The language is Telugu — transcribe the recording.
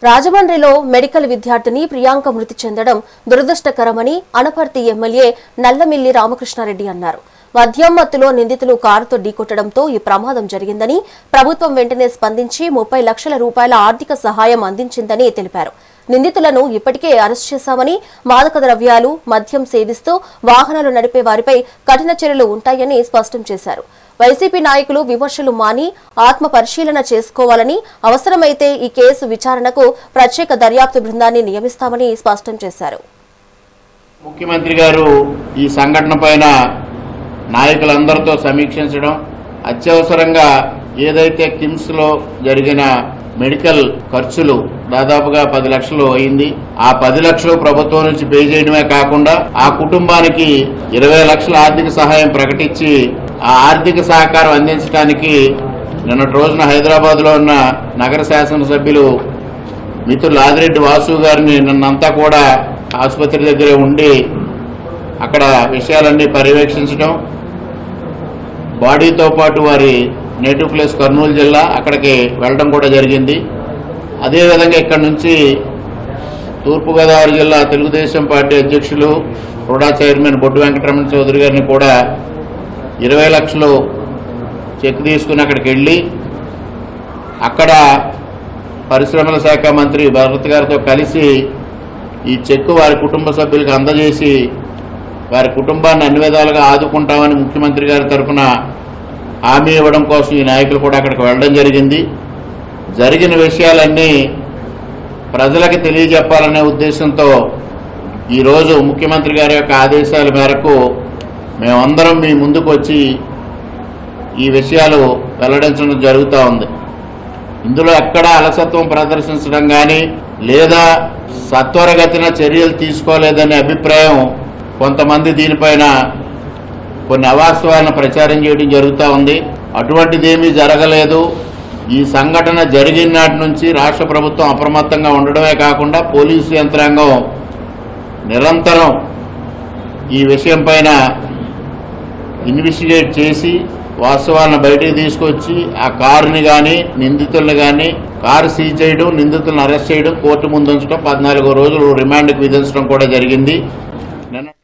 రాజమండ్రిలో మెడికల్ విద్యార్థిని ప్రియాంక మృతి చెందడం దురదృష్టకరమని అనపర్తి ఎమ్మెల్యే నల్లమిల్లి రామకృష్ణారెడ్డి అన్నారు. మద్యం మత్తులో నిందితులు కారుతో ఢీకొట్టడంతో ఈ ప్రమాదం జరిగిందని, ప్రభుత్వం వెంటనే స్పందించి 30 లక్షల రూపాయల ఆర్థిక సహాయం అందించిందని తెలిపారు. నిందితులను ఇప్పటికే అరెస్ట్ చేశామని, మాదక ద్రవ్యాలు, మద్యం సేవిస్తూ వాహనాలు నడిపే వారిపై కఠిన చర్యలు ఉంటాయని స్పష్టం చేశారు. వైసీపీ నాయకులు విమర్శలు మాని ఆత్మ పరిశీలన చేసుకోవాలని, అవసరమైతే ఈ కేసు విచారణకు ప్రత్యేక దర్యాప్తు బృందాన్ని నియమిస్తామని స్పష్టం చేశారు. ముఖ్యమంత్రి గారు ఈ సంఘటన పైన నాయకులందరితో సమీక్షించడం, అత్యవసరంగా ఏదైతే కిమ్స్ లో జరిగిన మెడికల్ ఖర్చులు దాదాపుగా 10 లక్షలు అయింది. ఆ 10 లక్షలు ప్రభుత్వం నుంచి పే చేయడమే కాకుండా ఆ కుటుంబానికి 20 లక్షల ఆర్థిక సహాయం ప్రకటించి ఆ ఆర్థిక సహకారం అందించడానికి నిన్నటి రోజున హైదరాబాద్ లో ఉన్న నగర శాసనసభ్యులు మిత్రులు ఆదిరెడ్డి వాసు గారిని నిన్నంతా కూడా ఆసుపత్రి దగ్గరే ఉండి అక్కడ విషయాలన్నీ పర్యవేక్షించడం, బాడీతో పాటు వారి నేటివ్ ప్లేస్ కర్నూలు జిల్లా అక్కడికి వెళ్ళడం కూడా జరిగింది. అదేవిధంగా ఇక్కడ నుంచి తూర్పుగోదావరి జిల్లా తెలుగుదేశం పార్టీ అధ్యక్షులు రుడా చైర్మన్ బొడ్డు వెంకటరమణ చౌదరి గారిని కూడా 20 లక్షలు చెక్ తీసుకుని అక్కడికి వెళ్ళి అక్కడ పరిశ్రమల శాఖ మంత్రి భరత్ గారితో కలిసి ఈ చెక్కు వారి కుటుంబ సభ్యులకు అందజేసి వారి కుటుంబాన్ని అన్ని విధాలుగా ఆదుకుంటామని ముఖ్యమంత్రి గారి తరఫున హామీ ఇవ్వడం కోసం ఈ నాయకులు కూడా అక్కడికి వెళ్ళడం జరిగింది. జరిగిన విషయాలన్నీ ప్రజలకు తెలియజెప్పాలనే ఉద్దేశంతో ఈరోజు ముఖ్యమంత్రి గారి యొక్క ఆదేశాల మేరకు మేమందరం మీ ముందుకు వచ్చి ఈ విషయాలు వెల్లడించడం జరుగుతూ ఉంది. ఇందులో ఎక్కడా అలసత్వం ప్రదర్శించడం కానీ లేదా సత్వరగతిన చర్యలు తీసుకోలేదనే అభిప్రాయం కొంతమంది దీనిపైన కొన్ని అవాస్తవాలను ప్రచారం చేయడం జరుగుతూ ఉంది. అటువంటిదేమీ జరగలేదు. ఈ సంఘటన జరిగిన నాటి నుంచి రాష్ట్ర ప్రభుత్వం అప్రమత్తంగా ఉండడమే కాకుండా పోలీసు యంత్రాంగం నిరంతరం ఈ విషయం పైన ఇన్వెస్టిగేట్ చేసి వాస్తవాలను బయటికి తీసుకొచ్చి ఆ కారుని కానీ నిందితులను కానీ కారు సీజ్ చేయడం, నిందితులను అరెస్ట్ చేయడం, కోర్టు ముందు ఉంచడం, 14 రోజులు రిమాండ్కి విధించడం కూడా జరిగింది.